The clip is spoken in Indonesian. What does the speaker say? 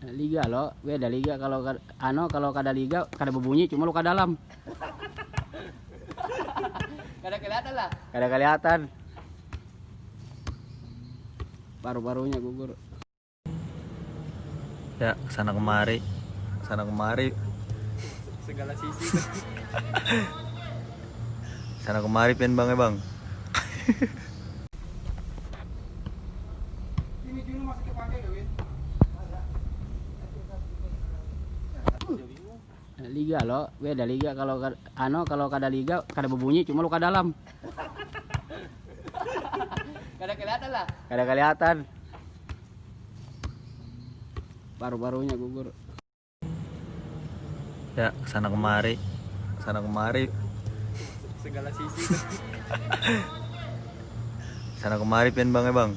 Liga lo, beda liga kalau kada liga kada berbunyi cuma luka dalam. Kada kelihatan lah. Kada kelihatan. Paru-parunya gugur. Ya, sana kemari. Sana kemari. Segala sisi. Sana kemari pian bang ya bang. Ini dulu masih kepakai gak, Win? Liga lo, beda liga kalau kada liga kada berbunyi cuma luka dalam. Kada kelihatan lah. Kada kelihatan. Paru-parunya gugur. Ya, sana kemari. Sana kemari. Segala sisi. Sana kemari pian bang ya bang.